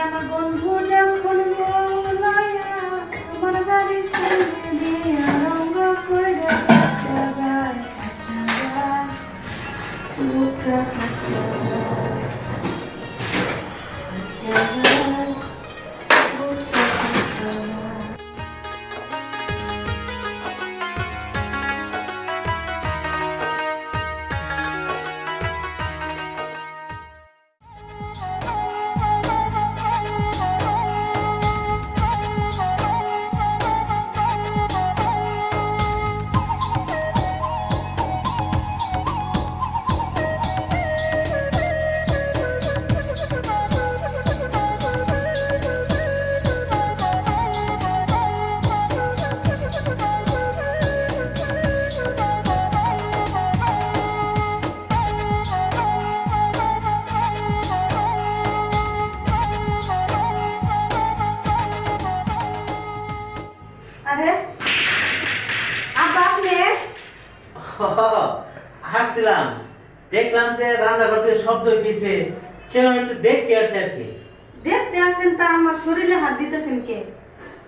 আমার বন্ধু যখন বলায়া আমার গাড়ির সামনে দিয়ে রঙ করে যায় যায় বুকটা ফাটা যায় আসছিলাম, দেখলাম যে রান্না করতে শব্দ হইতেছে, সেজন্য একটু দেখতে আসছে আর কি। দেখতে আসেন তা আমার শরীরে হাত দিতেছেন কে?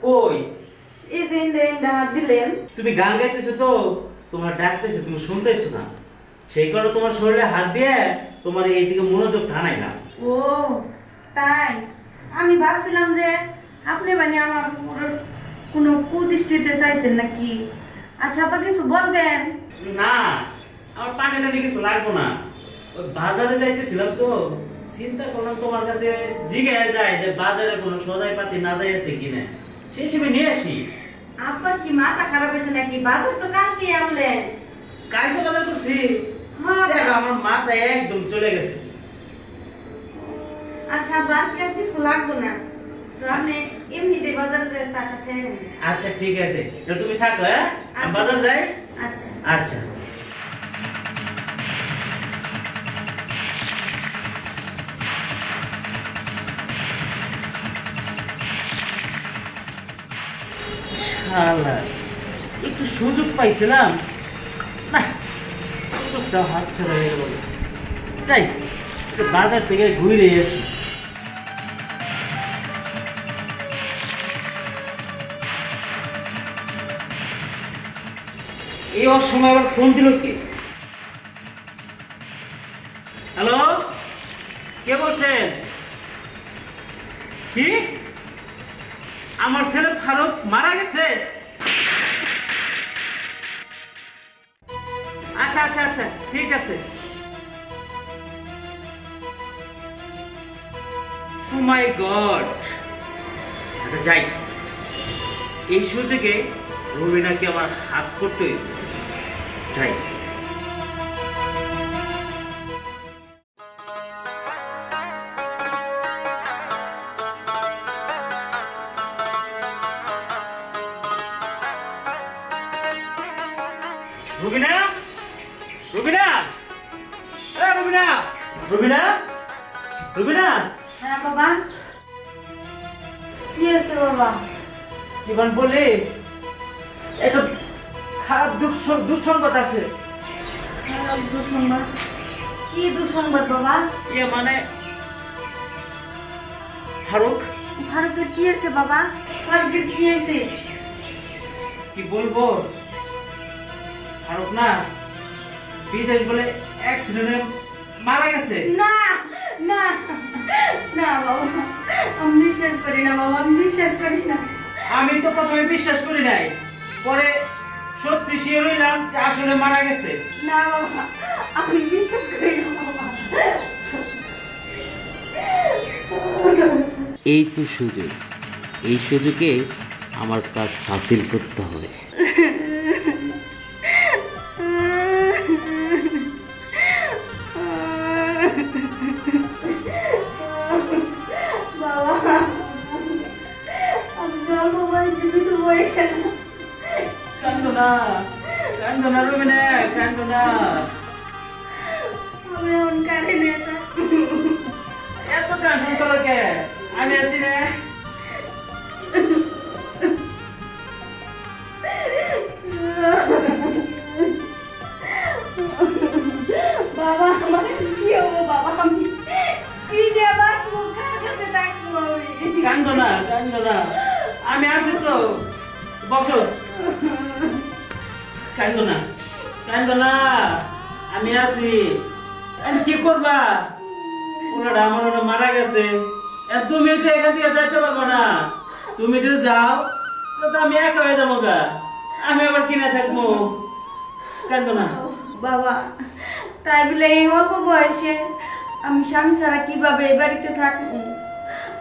কই এই যে ইন্দা হাত দিলেন। তুমি গান গাইতেছো তো, তোমার ডাকতেছে, তুমি শুনতেছো না, সেই কারণে তোমার শরীরে হাত দিয়ে তোমার এইদিকে মনোযোগ টানাইলাম। ও তাই? আমি ভাবছিলাম যে আপনি মানে আমার কোনো কুদৃষ্টিতে চাইছেন নাকি। আচ্ছা আপা কিছু বলবেন? না, আমার পানি টানি কিছু লাগবো না। ওই বাজারে যাইতেছিলাম তো, চিন্তা করলাম তোমার কাছে জিজ্ঞাসা যায় যে বাজারে কোনো সদাই পাতি না যাই আছে কিনা, সেই হিসেবে নিয়ে আসি। আপনার কি মাথা খারাপ হয়েছে নাকি? বাজার তো কালকে আনলেন। কালকে বাজার করছি, হ্যাঁ আমার মাথা একদম চলে গেছে। আচ্ছা আজকে আর কিছু লাগবে না, তো আপনি এমনিতে বাজারে যে চাটা খেয়ে নেন। আচ্ছা ঠিক আছে, তুমি থাকো, হ্যাঁ আমি বাজার যাই। আচ্ছা আচ্ছা শালা, একটু সুযোগ পাইছিলাম না, সুযোগটা হাত ছাড়া হয়ে গেল। যাই একটু বাজার থেকে ঘুরে আসি। এই অসময় আবার ফোন দিল কি? হ্যালো, কে বলছেন? কি আমার ছেলে ফারুক মারা গেছে? আচ্ছা আচ্ছা আচ্ছা ঠিক আছে। ও মাই গড। আচ্ছা যাই, এই সুযোগে রবিনাকে আমার হাত করতে যাই। রবিনা, রবিনা, রবিনা, রবিনা, রবিনা। হ্যাঁ বাবা, কি হয়েছে বাবা? জীবন বলে একটা খারাপ দুঃসংবাদ আছে। খারাপ দুঃসংবাদ? কি দুঃসংবাদ বাবা? মানে ফারুক। ফারুকের কি হয়েছে বাবা? ফারুকের কি হয়েছে? কি বলবো, ফারুক না বিদেশ বলে অ্যাক্সিডেন্টে মারা গেছে। না না না বাবা, আমি বিশ্বাস করি না বাবা, আমি বিশ্বাস করি না। আমি তো প্রথমে বিশ্বাস করি নাই, পরে সত্যি শিওর হইলাম যে আসলে মারা গেছে। না বাবা, আমি বিশ্বাস করি না বাবা। এই তো সুযোগ, এই সুযোগে আমার কাজ হাসিল করতে হবে। বাবা আমি জন্ম বয়সে কিন্তু বই কেন? কান্দো না, কান্দো না রবিনা, কান্দো না। আমি এমন কারে নিয়ে এত টেনশন করো কে? আমি আছি না। বাবা আমার কি হবো বাবা? আমি কি যে বাঁচবো, কার কাছে থাকবো আমি? আমি আছি তো, বসো। কান্দো না, কান্দো না, আমি আছি। কি করবা, ওনারা আমার ওরা মারা গেছে, তুমি তো এখান থেকে যাইতে পারবো না। তুমি যদি যাও তো আমি একা হয়ে যাবো গা, আমি আবার কিনে থাকবো। কান্দো না বাবা, তাই বলে এই অল্প বয়সে আমি স্বামী ছাড়া কিভাবে এই বাড়িতে থাকবো?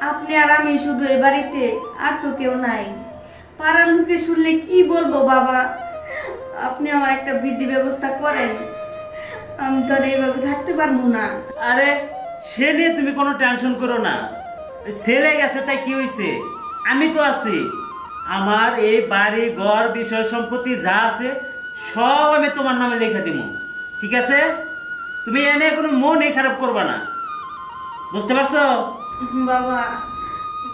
আপনি আর আমি শুধু এই বাড়িতে, আর তো কেউ নাই। পাড়ার লোকে শুনলে কি বলবো বাবা? আপনি আমার একটা বৃদ্ধি ব্যবস্থা করেন, আমি তো আর এইভাবে থাকতে পারবো না। আরে সে নিয়ে তুমি কোনো টেনশন করো না, ছেলে গেছে তাই কি হয়েছে, আমি তো আছি। আমার এই বাড়ি ঘর বিষয় সম্পত্তি যা আছে সব আমি তোমার নামে লিখে দিব, ঠিক আছে? তুমি এনে কোনো মনই খারাপ করবা না, বুঝতে পারছো? বাবা,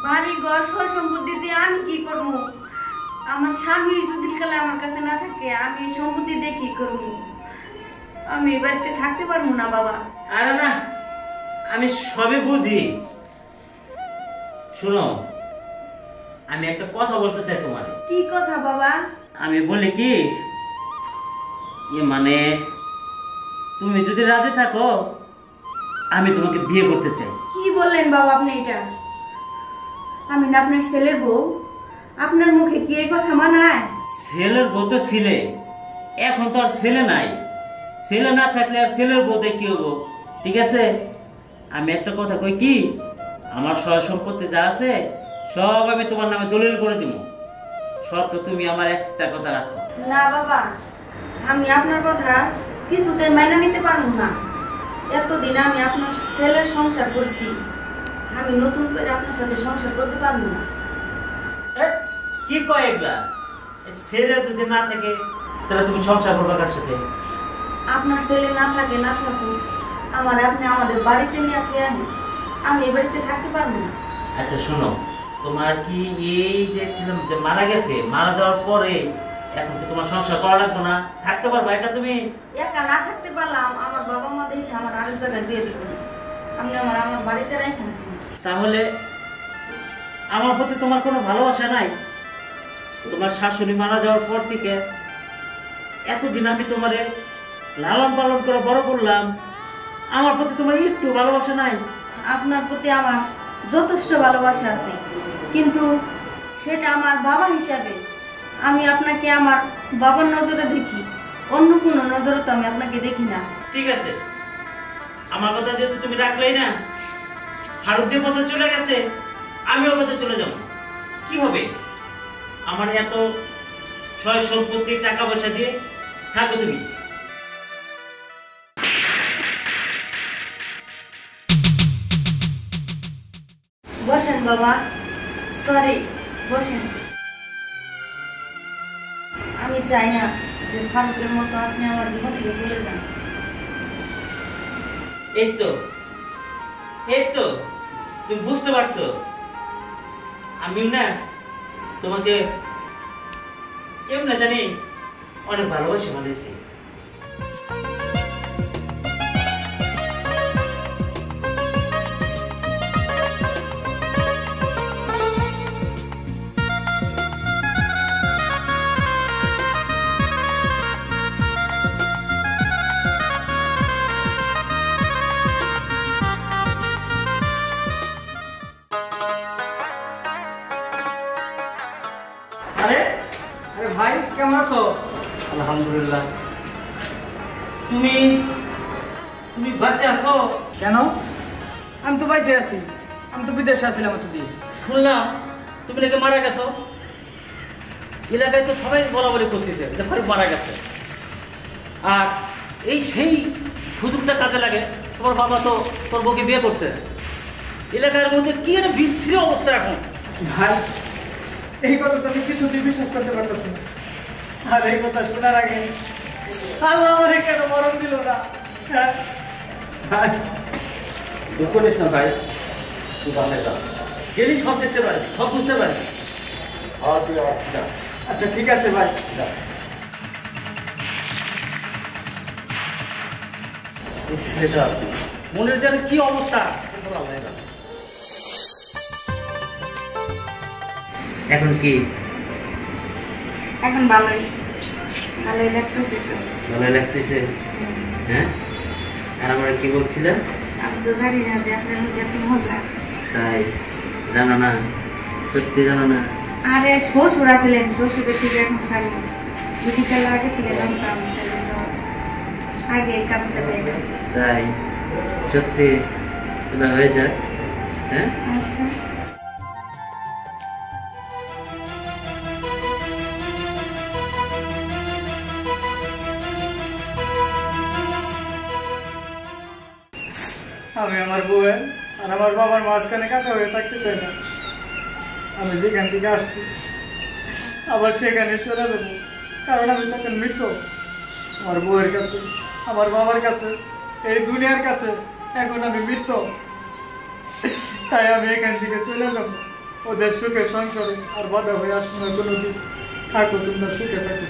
বাড়ি ঘর সয় সম্পত্তি দিয়ে আমি কি করবো? আমার স্বামী যদি কালে আমার কাছে না থাকে, আমি এই সম্পত্তি দিয়ে কি করবো? আমি এই বাড়িতে থাকতে পারবো না বাবা। আরে না, আমি সবই বুঝি। শোনো, আমি একটা কথা বলতে চাই তোমার। কি কথা বাবা? আমি বলি কি, মানে তুমি যদি রাজি থাকো আমি তোমাকে বিয়ে করতে চাই। কি বললেন বাবা আপনি এটা? আমি না আপনার ছেলের বউ, আপনার মুখে কি এই কথা মানায়? ছেলের বউ তো ছিলে, এখন তো আর ছেলে নাই। ছেলে না থাকলে আর ছেলের বউ দিয়ে কি হবো? ঠিক আছে, আমি একটা কথা কই কি, আমার সয় সম্পত্তি যা আছে সব আমি তোমার নামে দলিল করে দিব, শর্ত তুমি আমার একটা কথা রাখো। না বাবা, আমি আপনার কথা কিছুতে মাইনা নিতে পারবো না। এতদিন আমি আপনার ছেলের সংসার করছি, আমি নতুন করে আপনার সাথে সংসার করতে পারবো না। কি কয় এগুলা? ছেলে যদি না থাকে তাহলে তুমি সংসার করবে কার সাথে? আপনার ছেলে না থাকে না থাকুক, আমার আপনি আমাদের বাড়িতে নিয়ে খেয়ে আনি, আমি এই বাড়িতে থাকতে পারবো না। আচ্ছা শোনো, তোমার কি এই যে ছিলাম যে মারা গেছে, মারা যাওয়ার পরে এখন কি তোমার সংসার করা লাগবে না? থাকতে পারবা এটা তুমি? একা না থাকতে পারলাম, আমার বাবা মা দেখে আমার আরেক জায়গায় দিয়ে দিবেন, আপনি আমার বাড়িতে রেখে আসেন। তাহলে আমার প্রতি তোমার কোনো ভালোবাসা নাই? তোমার শাশুড়ি মারা যাওয়ার পর থেকে এতদিন আমি তোমারে লালন পালন করে বড় করলাম, আমার প্রতি তোমার একটু ভালোবাসা নাই? আপনার প্রতি আমার যথেষ্ট ভালোবাসা আছে, কিন্তু সেটা আমার বাবা হিসাবে। আমি আপনাকে আমার বাবার নজরে দেখি, অন্য কোনো নজরে তো আমি আপনাকে দেখি না। ঠিক আছে, আমার কথা যেহেতু তুমি রাখলেই না, ফারুক যে পথে চলে গেছে আমি ওর পথে চলে যাব। কি হবে? আমার এত সয় সম্পত্তি টাকা পয়সা দিয়ে থাকো তুমি। বসেন বাবা, সরি, বসেন। আমি চাই না যে ফারুকের মতো আপনি আমার জীবন থেকে চলে যান। এই তো, এই তো, তুমি বুঝতে পারছো? আমি না তোমাকে কেমনে জানি অনেক ভালোবাসি মানুষে। আরে আরে ভাই, কেমন আছো? আলহামদুলিল্লাহ। তুমি তুমি বাঁচে আছো? কেন? আমি তো বাইসে আছি, আমি তো বিদেশে আছিলাম এতদিন। শুনলাম তুমি নাকি মারা গেছো, এলাকায় তো সবাই বলা বলি করতেছে যে ফারুক মারা গেছে। আর এই সেই সুযোগটা কাজে লাগে, তোমার বাবা তো তোর বউকে বিয়ে করছে। এলাকার মধ্যে কি একটা বিশ্রী অবস্থা এখন। ভাই, এই কথা তো আমি কিছুতেই বিশ্বাস করতে পারতেছি না। আর এই কথা শোনার আগে আল্লাহ আমারে কেন মরণ দিল না? হ্যাঁ? ভাই দুঃখ নিস না ভাই, তুই বামে যা, গেলেই সব দেখতে পারবি, সব বুঝতে পারবি। যা। আচ্ছা ঠিক আছে ভাই, যা। মনের যেন কি অবস্থা, এখন কি এখন ভালোই ভালোই লাগতেছে তো। ভালো লাগতেছে? হ্যাঁ, আর আমরা কি বলছিলাম? আমি তো জানি না যে আপনার মধ্যে এত মজা। তাই জানো না? সত্যি জানো না? আরে শ্বশুর আছিলেন, শ্বশুরের থেকে এখন স্বামী বুঝি গেল আগে থেকে জানতাম, তাহলে তো আগে এই কাজটা হয়ে গেল। তাই সত্যি তোলা হয়ে যাক। হ্যাঁ, আচ্ছা আমি আমার বউয়ের আর আমার বাবার মাঝখানে কাকা হয়ে থাকতে চাই না। আমি যেখান থেকে আসছি আবার সেখানে চলে যাবো, কারণ আমি তখন মৃত। আমার বউয়ের কাছে, আমার বাবার কাছে, এই দুনিয়ার কাছে এখন আমি মৃত। তাই আমি এখান থেকে চলে যাবো ওদের সুখে সংসারে, আর বাধা হয়ে আসবো না কোনোদিন। থাকো তোমরা সুখে থাকো।